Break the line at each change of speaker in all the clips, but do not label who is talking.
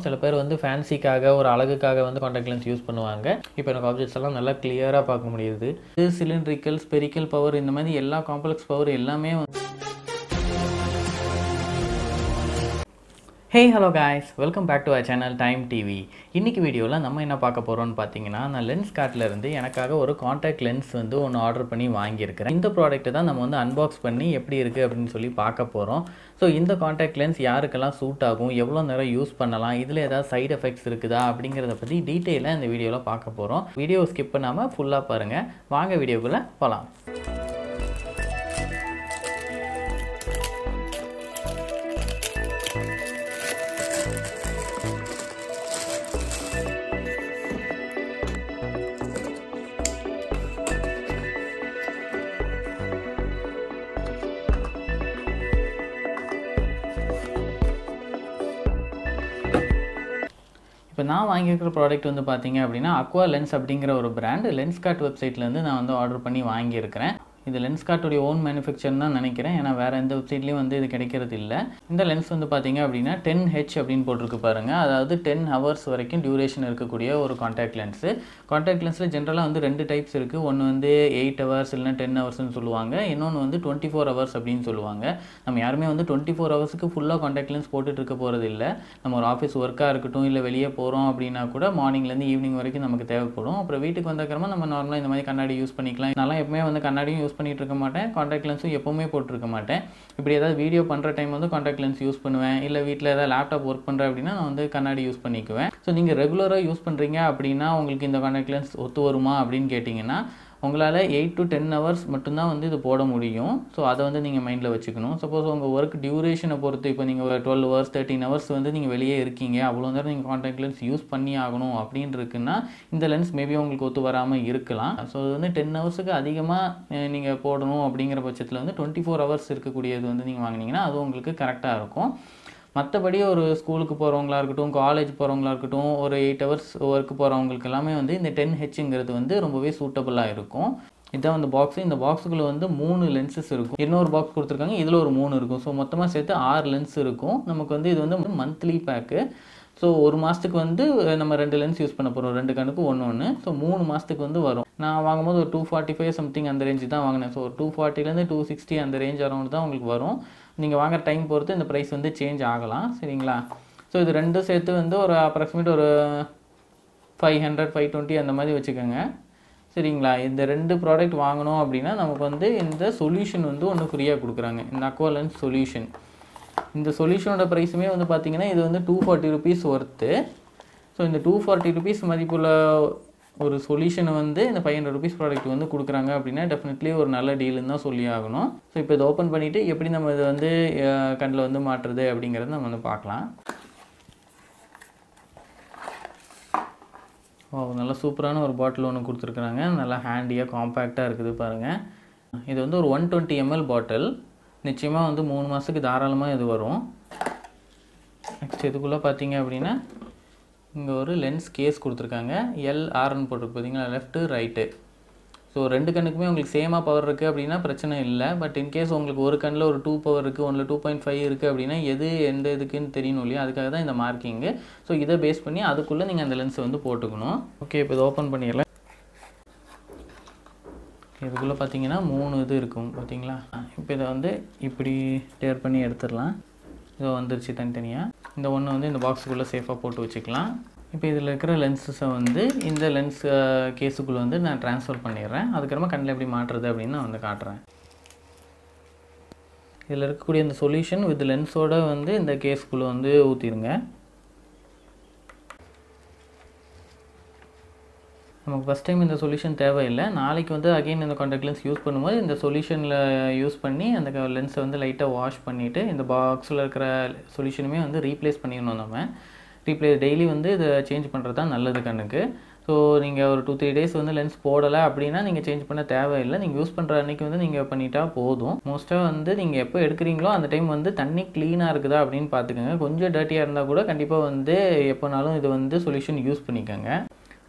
சில பேர் வந்து ஃபேன்சிக்காக ஒரு அழகுக்காக வந்து காண்டாக்ட் லென்ஸ் யூஸ் பண்ணுவாங்க. இப்போ எனக்கு ஆப்ஜெக்ட்ஸ் எல்லாம் நல்லா கிளியராக பார்க்க முடியுது. இது சிலிண்ட்ரிக்கல், ஸ்பெரிக்கல் பவர், இந்த மாதிரி எல்லா காம்ப்ளெக்ஸ் பவர் எல்லாமே Hey hello guys, welcome back to our channel Time TV. இன்னைக்கு வீடியோவில் நம்ம என்ன பார்க்க போகிறோம்னு பார்த்தீங்கன்னா, நான் லென்ஸ்கார்ட்ல இருந்து எனக்காக ஒரு காண்டாக்ட் லென்ஸ் வந்து ஒன்று ஆர்டர் பண்ணி வாங்கியிருக்கிறேன். இந்த ப்ராடக்ட்டை தான் நம்ம வந்து அன்பாக்ஸ் பண்ணி எப்படி இருக்குது அப்படின்னு சொல்லி பார்க்க போகிறோம். ஸோ இந்த காண்டாக்ட் லென்ஸ் யாருக்கெல்லாம் சூட் ஆகும், எவ்வளோ நேரம் யூஸ் பண்ணலாம், இதில் ஏதாவது சைடு எஃபெக்ட்ஸ் இருக்குதா அப்படிங்கிறத பற்றி டீட்டெயிலாக இந்த வீடியோவில் பார்க்க போகிறோம். வீடியோ ஸ்கிப் பண்ணாமல் ஃபுல்லாக பாருங்கள். வாங்க வீடியோக்குள்ளே போகலாம். இப்போ நான் வாங்கியிருக்கிற ப்ராடக்ட் வந்து பார்த்தீங்க அப்படின்னா, அக்வா லென்ஸ் அப்படிங்கிற ஒரு பிராண்ட் லென்ஸ்கார்ட் வெப்சைட்லேருந்து நான் வந்து ஆர்டர் பண்ணி வாங்கியிருக்கிறேன். இது லென்ஸ்கார்ட்டுடைய ஓன் மேனுஃபேக்சர் தான் நினைக்கிறேன். ஏன்னா வேறு எந்த வெப்சைட்லேயும் வந்து இது கிடைக்கிறது இல்லை. இந்த லென்ஸ் வந்து பார்த்தீங்க அப்படின்னா 10H அப்படின்னு போட்டிருக்கு பாருங்கள். அதாவது 10 ஹவர்ஸ் வரைக்கும் டியூரேஷன் இருக்கக்கூடிய ஒரு காண்டாக்ட் லென்ஸு. காண்டாக்ட் லென்ஸில் ஜென்ரலாக வந்து 2 டைப்ஸ் இருக்குது. ஒன்று வந்து 8 ஹவர்ஸ் இல்லைனா 10 ஹவர்ஸ்னு சொல்லுவாங்க. இன்னொன்று வந்து 24 ஹவர்ஸ் அப்படின்னு சொல்லுவாங்க. நம்ம யாருமே வந்து 24 ஹவர்ஸுக்கு ஃபுல்லாக காண்டாக்ட் லென்ஸ் போட்டுட்டு இருக்க போகிறது இல்லை. நம்ம ஒரு ஆஃபீஸ் ஒர்க்காக இருக்கட்டும், இல்லை வெளியே போகிறோம் அப்படின்னா கூட மார்னிங்லேருந்து ஈவினிங் வரைக்கும் நமக்கு தேவைப்படும். அப்புறம் வீட்டுக்கு வந்தக்கறமா நம்ம நார்மலாக இந்த மாதிரி கண்ணாடி யூஸ் பண்ணிக்கலாம். நான் எப்பவுமே வந்து கண்ணாடியும் யூஸ் பண்ணிட்டு இருக்க மாட்டேன், காண்டாக்ட் லென்ஸும் எப்பவுமே போட்டுருக்க மாட்டேன். இப்படி ஏதாவது வீடியோ பண்ணுற டைம் வந்து காண்டாக்ட் லென்ஸ் யூஸ் பண்ணுவேன். இல்லை வீட்டில் ஏதாவது லேப்டாப் ஒர்க் பண்ணுறேன் அப்படின்னா நான் வந்து கண்ணாடி யூஸ் பண்ணிக்குவேன். ஸோ நீங்கள் ரெகுலராக யூஸ் பண்ணுறீங்க அப்படின்னா உங்களுக்கு இந்த காண்டாக்ட் லென்ஸ் ஒத்து வருமா அப்படின்னு கேட்டிங்கன்னா, உங்களால் 8 to 10 ஹவர்ஸ் மட்டும்தான் வந்து இது போட முடியும். ஸோ அதை வந்து நீங்கள் மைண்டில் வச்சுக்கணும். சப்போஸ் உங்கள் ஒர்க் டியூரேஷனை பொறுத்து, இப்போ நீங்கள் ஒரு 12 ஹவர்ஸ் 13 ஹவர்ஸ் வந்து நீங்கள் வெளியே இருக்கீங்க, அவ்வளோ நேரம் நீங்கள் காண்டாக்ட் லென்ஸ் யூஸ் பண்ணி ஆகணும் அப்படின்னு இருக்குன்னா இந்த லென்ஸ் மேபி உங்களுக்கு ஒத்து வராமல் இருக்கலாம். ஸோ அது வந்து 10 ஹவர்ஸுக்கு அதிகமாக நீங்கள் போடணும் அப்படிங்கிற பட்சத்தில் வந்து 24 ஹவர்ஸ் இருக்கக்கூடியது வந்து நீங்கள் வாங்கினீங்கன்னா அது உங்களுக்கு கரெக்டாக இருக்கும். மற்றபடி ஒரு ஸ்கூலுக்கு போகிறவங்களா இருக்கட்டும், காலேஜ் போகிறவங்களா இருக்கட்டும், ஒரு 8 ஹவர்ஸ் ஒர்க் போகிறவங்களுக்கு எல்லாமே வந்து இந்த 10Hங்கிறது வந்து ரொம்பவே சூட்டபுளாக இருக்கும். இதுதான் வந்து பாக்ஸு. இந்த பாக்ஸுக்குள்ளே வந்து 3 லென்சஸ் இருக்கும். இன்னொரு பாக்ஸ் கொடுத்துருக்காங்க, இதில் ஒரு 3 இருக்கும். ஸோ மொத்தமாக சேர்த்து 6 லென்ஸ் இருக்கும். நமக்கு வந்து இது வந்து மந்த்லி பேக்கு. ஸோ ஒரு மாதத்துக்கு வந்து நம்ம 2 லென்ஸ் யூஸ் பண்ண போகிறோம், 2 கண்ணுக்கு ஒன்று. ஸோ 3 மாதத்துக்கு வந்து வரும். நான் வாங்கும்போது ஒரு 245 சம்திங் அந்த ரேஞ்சு தான் வாங்கினேன். ஸோ 240லேருந்து 260 அந்த ரேஞ்ச் அரௌண்ட் தான் உங்களுக்கு வரும். நீங்கள் வாங்குற டைம் பொறுத்து இந்த ப்ரைஸ் வந்து சேஞ்ச் ஆகலாம், சரிங்களா? ஸோ இது ரெண்டும் சேர்த்து வந்து ஒரு அப்ராக்சிமேட் ஒரு 500 520 அந்த மாதிரி வச்சுக்கோங்க, சரிங்களா? இந்த 2 ப்ராடக்ட் வாங்கணும் அப்படின்னா நமக்கு வந்து இந்த சொல்யூஷன் வந்து ஒன்று ஃப்ரீயாக கொடுக்குறாங்க, இந்த அக்வா லென்ஸ் சொல்யூஷன். இந்த சொல்யூஷனோட ப்ரைஸுமே வந்து பார்த்திங்கன்னா இது வந்து 240 ருபீஸ் ஒர்த்து. ஸோ இந்த 240 ருபீஸ் மதிப்புள்ள ஒரு சொல்யூஷனை வந்து இந்த 500 ருபீஸ் ப்ராடக்ட் வந்து கொடுக்குறாங்க அப்படின்னா டெஃபினெட்லி ஒரு நல்ல டீலுன்னு தான் சொல்லி ஆகணும். ஸோ இப்போ இதை ஓப்பன் பண்ணிவிட்டு எப்படி நம்ம இதை வந்து கண்ணில் வந்து மாட்டுறது அப்படிங்கிறத நம்ம வந்து பார்க்கலாம். நல்லா சூப்பரான ஒரு பாட்டில் ஒன்று கொடுத்துருக்குறாங்க. நல்லா ஹேண்டியாக காம்பேக்டாக இருக்குது பாருங்கள். இது வந்து ஒரு 120 ml பாட்டில். நிச்சயமாக வந்து 3 மாதத்துக்கு தாராளமாக இது வரும். நெக்ஸ்ட் இதுக்குள்ளே பார்த்தீங்க அப்படின்னா இங்கே ஒரு லென்ஸ் கேஸ் கொடுத்துருக்காங்க. LRன்னு போட்டிருக்கு பார்த்தீங்களா, லெஃப்ட்டு ரைட்டு. ஸோ 2 கண்ணுக்குமே உங்களுக்கு சேமாக பவர் இருக்குது அப்படின்னா பிரச்சனை இல்லை. பட் இன்கேஸ் உங்களுக்கு ஒரு கண்ணில் ஒரு 2 பவர் இருக்குது, ஒன்றில் 2.5 இருக்குது அப்படின்னா எது எந்த இதுக்குன்னு தெரியணும் இல்லையா, அதுக்காக தான் இந்த மார்க்கிங்கு. ஸோ இதை பேஸ் பண்ணி அதுக்குள்ளே நீங்கள் அந்த லென்ஸை வந்து போட்டுக்கணும். ஓகே, இப்போ இதை ஓப்பன் பண்ணிடலாம். இதுக்குள்ளே பார்த்தீங்கன்னா 3 இது இருக்கும் பார்த்தீங்களா. இப்போ இதை வந்து இப்படி டேர் பண்ணி எடுத்துடலாம். இதோ வந்துருச்சு தனித்தனியாக. இந்த ஒன்று வந்து இந்த பாக்ஸுக்குள்ளே சேஃபாக போட்டு வச்சுக்கலாம். இப்போ இதில் இருக்கிற லென்ஸஸை வந்து இந்த லென்ஸ் கேஸுக்குள்ளே வந்து நான் ட்ரான்ஸ்ஃபர் பண்ணிடுறேன். அதுக்கப்புறமா கண்ணில் எப்படி மாட்டுறது அப்படின்னு நான் வந்து காட்டுறேன். இதில் இருக்கக்கூடிய இந்த சொல்யூஷன் வித் லென்ஸோடு வந்து இந்த கேஸுக்குள்ளே வந்து ஊற்றிடுங்க. நமக்கு ஃபஸ்ட் டைம் இந்த சொல்யூஷன் தேவையில்லை. நாளைக்கு வந்து அகெயின் இந்த காண்டாக்ட் லென்ஸ் யூஸ் பண்ணும்போது இந்த சொல்யூஷனில் யூஸ் பண்ணி அந்த லென்ஸை வந்து லைட்டாக வாஷ் பண்ணிவிட்டு இந்த பாக்ஸில் இருக்கிற சொல்யூஷனுமே வந்து ரீப்ளேஸ் பண்ணிடணும். நம்ம டெய்லி வந்து இதை சேஞ்ச் பண்ணுறது தான் நல்லது கண்ணுக்கு. ஸோ நீங்கள் ஒரு 2-3 டேஸ் வந்து லென்ஸ் போடலை அப்படின்னா நீங்கள் சேஞ்ச் பண்ண தேவையில்லை. நீங்கள் யூஸ் பண்ணுற அன்றைக்கி வந்து நீங்கள் பண்ணிட்டா போதும். மோஸ்ட்டாக வந்து நீங்கள் எப்போ எடுக்கிறீங்களோ அந்த டைம் வந்து தண்ணி க்ளீனாக இருக்குதா அப்படின்னு பார்த்துக்கோங்க. கொஞ்சம் டர்ட்டியாக இருந்தால் கூட கண்டிப்பாக வந்து எப்போனாலும் இது வந்து சொல்யூஷன் யூஸ் பண்ணிக்கோங்க.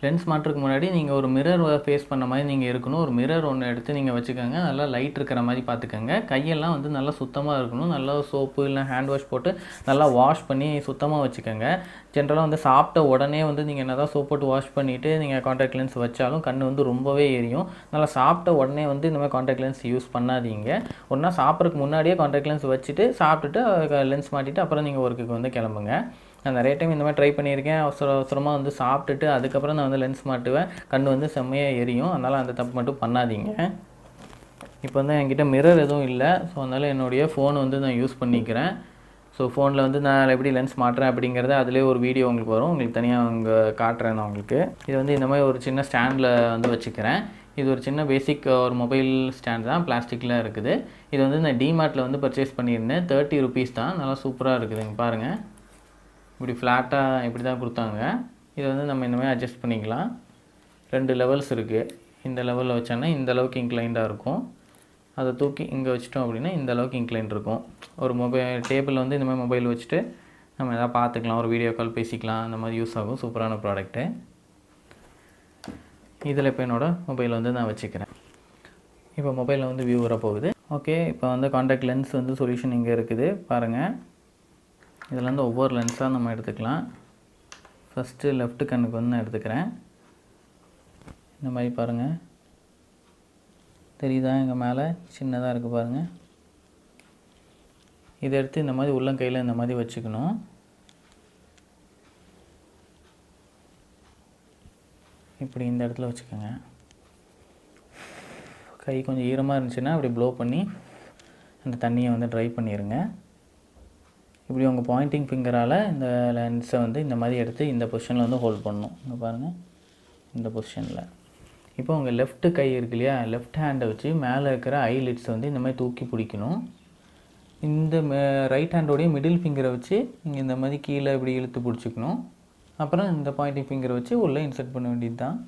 லென்ஸ் மாட்டுறதுக்கு முன்னாடி நீங்கள் ஒரு மிரர் ஃபேஸ் பண்ண மாதிரி நீங்கள் இருக்கணும். ஒரு மிரர் ஒன்று எடுத்து நீங்கள் வச்சுக்கோங்க. நல்லா லைட் இருக்கிற மாதிரி பார்த்துக்கோங்க. கையெல்லாம் வந்து நல்லா சுத்தமாக இருக்கணும். நல்லா சோப்பு இல்லை ஹேண்ட் வாஷ் போட்டு நல்லா வாஷ் பண்ணி சுத்தமாக வச்சுக்கோங்க. ஜென்ரலாக வந்து சாப்பிட்ட உடனே வந்து நீங்கள் என்ன தான் சோப் போட்டு வாஷ் பண்ணிவிட்டு நீங்கள் காண்டாக்ட் லென்ஸ் வச்சாலும் கண் வந்து ரொம்பவே எரியும். நல்லா சாப்பிட்ட உடனே வந்து இந்த மாதிரி காண்டாக்ட் லென்ஸ் யூஸ் பண்ணாதீங்க. ஒன்றா சாப்பிட்றதுக்கு முன்னாடியே காண்டாக்ட் லென்ஸ் வச்சுட்டு சாப்பிட்டுட்டு லென்ஸ் மாட்டிட்டு அப்புறம் நீங்கள் ஒர்க்குக்கு வந்து கிளம்புங்க. நான் நிறைய டைம் இந்த மாதிரி ட்ரை பண்ணியிருக்கேன். அவசரமாக வந்து சாப்பிட்டுட்டு அதுக்கப்புறம் நான் வந்து லென்ஸ் மாட்டுவேன். கண் வந்து செம்மையாக எரியும். அதனால் அந்த தப்பு மட்டும் பண்ணாதீங்க. இப்போ வந்து என்கிட்ட மிரர் எதுவும் இல்லை. ஸோ அதனால் என்னுடைய ஃபோன் வந்து நான் யூஸ் பண்ணிக்கிறேன். ஸோ ஃபோனில் வந்து நான் எப்படி லென்ஸ் மாட்டுறேன் அப்படிங்கிறத அதிலே ஒரு வீடியோ உங்களுக்கு வரும். உங்களுக்கு தனியாக அங்கே காட்டுறேன் நான் உங்களுக்கு. இது வந்து இந்த மாதிரி ஒரு சின்ன ஸ்டாண்டில் வந்து வச்சுக்கிறேன். இது ஒரு சின்ன பேசிக் ஒரு மொபைல் ஸ்டாண்ட் தான், பிளாஸ்டிக்கில் இருக்குது. இது வந்து நான் டிமார்ட்டில் வந்து பர்ச்சேஸ் பண்ணியிருந்தேன். 30 rupees தான். நல்லா சூப்பராக இருக்குதுங்க பாருங்கள். இப்படி ஃப்ளாட்டாக இப்படி தான் கொடுத்தாங்க. இதை வந்து நம்ம இந்த மாதிரி அட்ஜஸ்ட் பண்ணிக்கலாம். 2 லெவல்ஸ் இருக்குது. இந்த லெவலில் வச்சோன்னா இந்த அளவுக்கு இன்க்ளைண்டாக இருக்கும். அதை தூக்கி இங்கே வச்சிட்டோம் அப்படின்னா இந்த அளவுக்கு இன்க்ளைண்ட் இருக்கும். ஒரு டேபிளில் வந்து இந்த மாதிரி மொபைல் வச்சுட்டு நம்ம எதாவது பார்த்துக்கலாம், ஒரு வீடியோ கால் பேசிக்கலாம், அந்த மாதிரி யூஸ் ஆகும். சூப்பரான ப்ராடக்ட்டு. இதில் இப்போ என்னோடய மொபைல் வந்து நான் வச்சுக்கிறேன். இப்போ மொபைலில் வந்து வியூ வர போகுது. ஓகே, இப்போ வந்து காண்டாக்ட் லென்ஸ் வந்து சொல்யூஷன் இங்கே இருக்குது பாருங்கள். இதில் வந்து ஒவ்வொரு லென்ஸாக நம்ம எடுத்துக்கலாம். ஃபஸ்ட்டு லெஃப்ட் கண்ணுக்கு வந்து நான் எடுத்துக்கிறேன். இந்த மாதிரி பாருங்கள், தெரியுதா? இங்கே மேலே சின்னதாக இருக்குது பாருங்கள். இதை எடுத்து இந்த மாதிரி உள்ளங்கையில் இந்த மாதிரி வச்சுக்கணும். இப்படி இந்த இடத்துல வச்சுக்கோங்க. கை கொஞ்சம் ஈரமாக இருந்துச்சுன்னா அப்படி ப்ளோ பண்ணி அந்த தண்ணியை வந்து ட்ரை பண்ணிடுங்க. இப்படி உங்கள் பாயிண்டிங் ஃபிங்கரால் இந்த லென்ஸை வந்து இந்த மாதிரி எடுத்து இந்த பொசிஷனில் வந்து ஹோல்ட் பண்ணணும். இங்கே பாருங்கள், இந்த பொசிஷனில். இப்போ உங்கள் லெஃப்ட்டு கை இருக்கு இல்லையா, லெஃப்ட் ஹேண்டை வச்சு மேலே இருக்கிற ஐலிட்ஸை வந்து இந்த மாதிரி தூக்கி பிடிக்கணும். இந்த ரைட் ஹேண்டோடைய மிடில் ஃபிங்கரை வச்சு நீங்கள் இந்த மாதிரி கீழே இப்படி இழுத்து பிடிச்சிக்கணும். அப்புறம் இந்த பாயிண்டிங் ஃபிங்கரை வச்சு உள்ளே இன்சர்ட் பண்ண வேண்டியது தான்.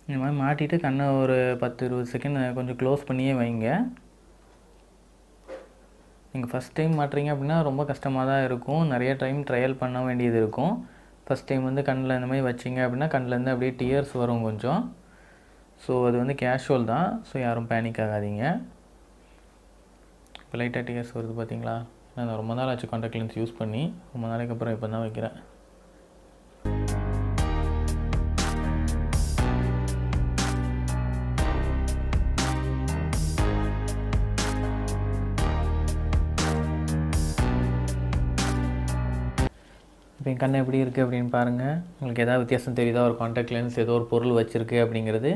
இந்த மாதிரி மாட்டிட்டு கண்ணை ஒரு 10-20 செகண்ட் கொஞ்சம் க்ளோஸ் பண்ணியே வைங்க. நீங்கள் ஃபஸ்ட் டைம் மாட்டுறீங்க அப்படின்னா ரொம்ப கஷ்டமாக தான் இருக்கும். நிறைய டைம் ட்ரையல் பண்ண வேண்டியது இருக்கும். ஃபஸ்ட் டைம் வந்து கண்ணில் இந்த மாதிரி வச்சிங்க அப்படின்னா கண்ணிலேருந்து அப்படியே டியர்ஸ் வரும் கொஞ்சம். ஸோ அது வந்து கேஷுவல் தான். ஸோ யாரும் பேனிக் ஆகாதீங்க. இப்போ லைட்டாக டியர்ஸ் வருது பார்த்தீங்களா? நான் ரொம்ப நாள் ஆச்சு காண்டாக்ட் லென்ஸ் யூஸ் பண்ணி. ரொம்ப நாளைக்கு அப்புறம் இப்போ தான் வைக்கிறேன். இப்போ என் கண் எப்படி இருக்குது அப்படின்னு பாருங்கள். உங்களுக்கு எதாவது வித்தியாசம் தெரியுதா? ஒரு காண்டாக்ட் லென்ஸ் ஏதோ ஒரு பொருள் வச்சுருக்கு அப்படிங்கிறது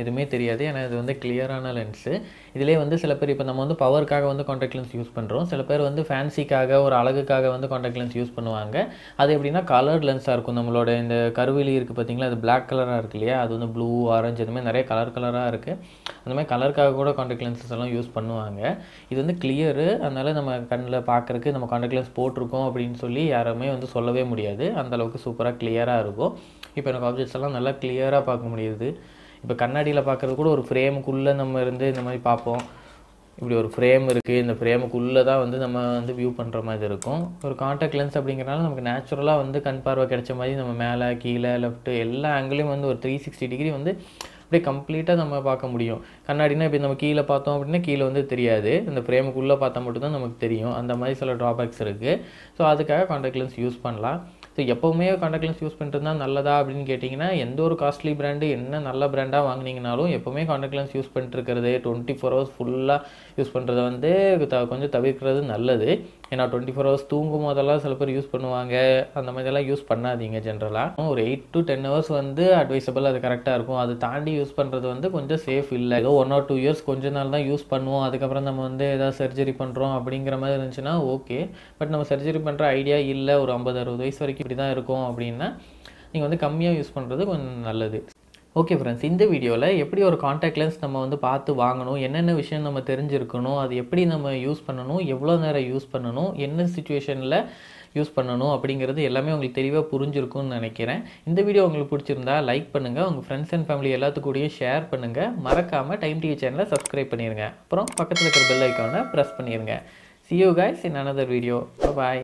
எதுவுமே தெரியாது. ஏன்னா இது வந்து கிளியரான லென்ஸு. இதிலே வந்து சில பேர் இப்போ நம்ம வந்து பவருக்காக வந்து காண்டாக்ட் லென்ஸ் யூஸ் பண்ணுறோம். சில பேர் வந்து ஃபேன்சிக்காக ஒரு அழகுக்காக வந்து காண்டாக்ட் லென்ஸ் யூஸ் பண்ணுவாங்க. அது எப்படின்னா கலர்ட் லென்ஸாக இருக்கும். நம்மளோட இந்த கருவிலி இருக்குது பார்த்தீங்களா, அது பிளாக் கலராக இருக்குது இல்லையா, அது வந்து ப்ளூ, ஆரஞ்சு, அதுமாதிரி நிறைய கலராக இருக்குது. அந்த மாதிரி கலருக்காக கூட காண்டாக்ட் லென்ஸஸ் எல்லாம் யூஸ் பண்ணுவாங்க. இது வந்து கிளியரு. அதனால் நம்ம கண்ணில் பார்க்குறக்கு நம்ம காண்டாக்ட் லென்ஸ் போட்டிருக்கோம் அப்படின்னு சொல்லி யாருமே வந்து சொல்லவே முடியாது. அந்தளவுக்கு சூப்பராக கிளியராக இருக்கும். இப்போ எனக்கு ஆப்ஜெக்ட்ஸ் எல்லாம் நல்லா கிளியராக பார்க்க முடியுது. இப்போ கண்ணாடியில் பார்க்குறது கூட ஒரு ஃப்ரேமுக்குள்ளே நம்ம இருந்து இந்த மாதிரி பார்ப்போம். இப்படி ஒரு ஃப்ரேம் இருக்குது, இந்த ஃப்ரேமுக்குள்ளே தான் வந்து நம்ம வந்து வியூ பண்ணுற மாதிரி இருக்கும். ஒரு காண்டாக்ட் லென்ஸ் அப்படிங்கிறனால நமக்கு நேச்சுரலாக வந்து கண் பார்வை கிடைச்ச மாதிரி நம்ம மேலே கீழே லெஃப்ட்டு எல்லா ஆங்கிலையும் வந்து ஒரு 360 டிகிரி வந்து அப்படியே கம்ப்ளீட்டாக நம்ம பார்க்க முடியும். கண்ணாடினா இப்போ நம்ம கீழே பார்த்தோம் அப்படின்னா கீழே வந்து தெரியாது. இந்த ஃப்ரேமுக்குள்ளே பார்த்தா மட்டும்தான் நமக்கு தெரியும். அந்த மாதிரி சில ட்ராபேக்ஸ் இருக்குது. ஸோ அதுக்காக காண்டாக்ட் லென்ஸ் யூஸ் பண்ணலாம். ஸோ எப்போவுமே காண்டாக்ட் லென்ஸ் யூஸ் பண்ணுறது தான் நல்லதா அப்படின்னு கேட்டிங்கன்னா, எந்த ஒரு காஸ்ட்லி பிராண்டு என்ன நல்ல பிராண்டாக வாங்கினீங்கனாலும் எப்போவுமே காண்டாக்ட் லென்ஸ் யூஸ் பண்ணிட்டுருக்கிறது 24 hours ஃபுல்லாக யூஸ் பண்ணுறத வந்து கொஞ்சம் தவிர்க்கிறது நல்லது. ஏன்னா 24 hours தூங்கும் போதெல்லாம் சில பேர் யூஸ் பண்ணுவாங்க. அந்த மாதிரிலாம் யூஸ் பண்ணாதீங்க. ஜென்ரலாக ஒரு 8 to 10 hours வந்து அட்வைசபிள், அது கரெக்டாக இருக்கும். அது தாண்டி யூஸ் பண்ணுறது வந்து கொஞ்சம் சேஃப் இல்லை. ஏதோ 1 or 2 years கொஞ்ச நாள் தான் யூஸ் பண்ணுவோம், அதுக்கப்புறம் நம்ம வந்து ஏதாவது சர்ஜரி பண்ணுறோம் அப்படிங்கிற மாதிரி இருந்துச்சுன்னா ஓகே. பட் நம்ம சர்ஜரி பண்ணுற ஐடியா இல்லை, ஒரு 50-60 வயசு வரைக்கும் இப்படி தான் இருக்கும் அப்படின்னா நீங்கள் வந்து கம்மியாக யூஸ் பண்ணுறது கொஞ்சம் நல்லது. ஓகே ஃப்ரெண்ட்ஸ், இந்த வீடியோவில் எப்படி ஒரு காண்டாக்ட் லென்ஸ் நம்ம வந்து பார்த்து வாங்கணும், என்னென்ன விஷயம் நம்ம தெரிஞ்சிருக்கணும், அது எப்படி நம்ம யூஸ் பண்ணணும், எவ்வளோ நேரம் யூஸ் பண்ணணும், என்ன சிச்சுவேஷனில் யூஸ் பண்ணணும் அப்படிங்கிறது எல்லாமே உங்களுக்கு தெளிவாக புரிஞ்சிருக்கும்னு நினைக்கிறேன். இந்த வீடியோ உங்களுக்கு பிடிச்சிருந்தா லைக் பண்ணுங்கள், உங்கள் ஃப்ரெண்ட்ஸ் அண்ட் ஃபேமிலி எல்லாத்துக்கூடயும் ஷேர் பண்ணுங்கள். மறக்காமல் டைம் டிவி சேனலை சப்ஸ்கிரைப் பண்ணிடுங்க. அப்புறம் பக்கத்தில் இருக்கிற பெல் ஐக்கானை ப்ரெஸ் பண்ணிடுங்க. See you guys in another video. Bye bye.